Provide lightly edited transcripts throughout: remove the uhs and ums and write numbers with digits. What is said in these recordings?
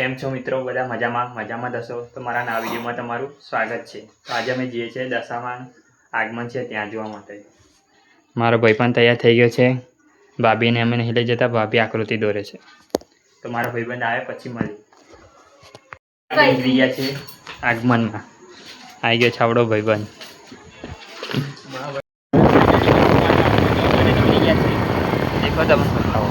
કેમ છો મિત્રો? બધા મજામાં દસો તો મારા નવા વિડીયોમાં તમારું સ્વાગત છે। તો આજે અમે જઈએ છીએ દશામાં આગમન છે ત્યાં જોવા માટે। મારો ભાઈ પણ તૈયાર થઈ ગયો છે। ભાભીને અમે નહીં લઈ જતા, ભાભી આકૃતિ દોરે છે। તો મારો ભાઈબંધ આવે પછી મળીએ। નીકળી ગયા છે આગમનમાં। આવી ગયો છે આપણો ભાઈબંધ। દેખો તમે બતાવો।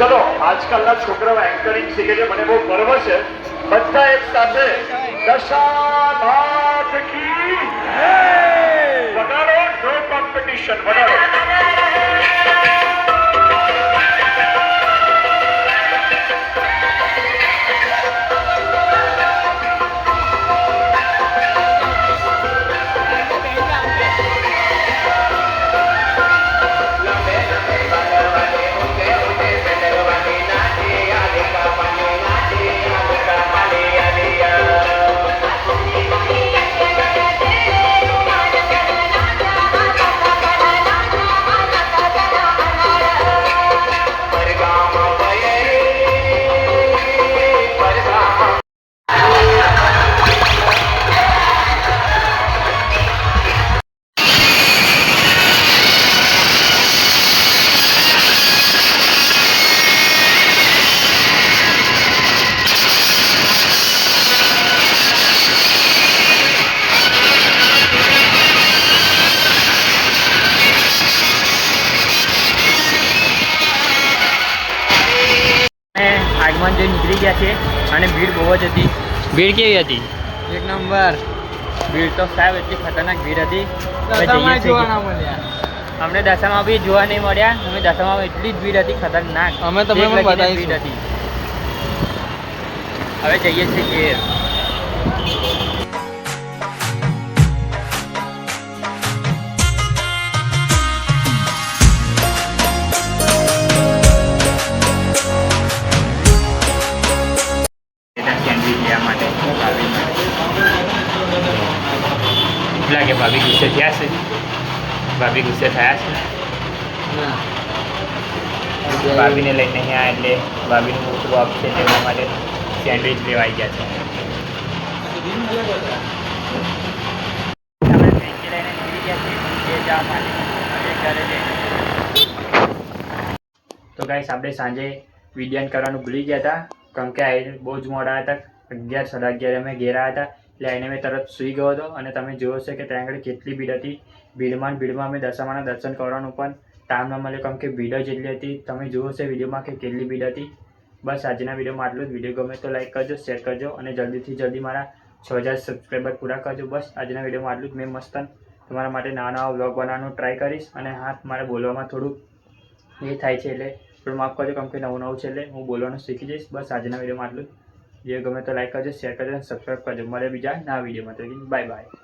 चलो आजकलના છોકરાઓ એન્કરિંગ શીખે છે, મને બહુ ગર્વ છે। બધા એક સાથે દશાનાથ કી જય વગાડો। નો કોમ્પિટિશન વગાડો। આગમન જે નીકળી ગયા છે અને ભીડ બહુ જ હતી। ભીડ કેવી હતી? એક નંબર। ભીડ તો સાહેબ એટલી ખતરનાક ભીડ હતી। અમને દશામાં બી જોવા નહીં મળ્યા। અમે દશામાં એટલી જ ભીડ હતી, ખતરનાક। અમે તમને પણ બતાવીશું। ભીડ હતી। હવે જઈએ છીએ ઘેર। લાગે ભાભી ગુસ્સે થયા છે? ભાભી ગુસ્સે થયા છે? ભાભીને લઈને અહીંયા એટલે ભાભીનું મોટું બાપ છે તેમના માટે સેન્ડવિચ લેવાઈ ગયા છે. આપણે ફ્રેન્કી લઈને નીકળી ગયા છીએ એ જવા માટે અને ઘરે જઈને. તો ગાઈસ આપણે સાંજે વિડીયો કરવાનું ભૂલી ગયા હતા કારણ કે આ બહુ જ મોડા હતા. 11 સાડા 11 અમે ઘેર આવ્યા હતા એટલે આવીને મેં તરત સૂઈ ગયો હતો અને તમે જોયો છે કે ત્યાં આગળ કેટલી ભીડ હતી. ભીડમાં અમે દશામાના દર્શન કરવાનું પણ ટાઈમ ન મળ્યો કારણ કે ભીડ જ એટલી હતી. તમે જોયો છે વિડીયોમાં કે કેટલી ભીડ હતી. બસ આજના વિડીયોમાં આટલું જ. વિડીયો ગમે તો લાઈક કરજો, શેર કરજો અને જલ્દીથી જલ્દી મારા 6000 સબસ્ક્રાઈબર પૂરા કરજો. બસ આજના વિડીયોમાં આટલું જ. મેં મસ્ત તમારા માટે નવા વ્લોગ બનાવવાનું ટ્રાય કરીશ અને હા મારે બોલવામાં થોડુંક એ થાય છે એટલે થોડું માફ કરજો કારણ કે નવું છે એટલે હું બોલવાનું શીખી જઈશ. બસ આજના વિડીયોમાં આટલું જ. વિડીયો ગમે તો લાઈક કરજો, શેર કરજો અને સબસ્ક્રાઈબ કરજો. મળે બીજા નવા વિડીયોમાં. તો બાય બાય.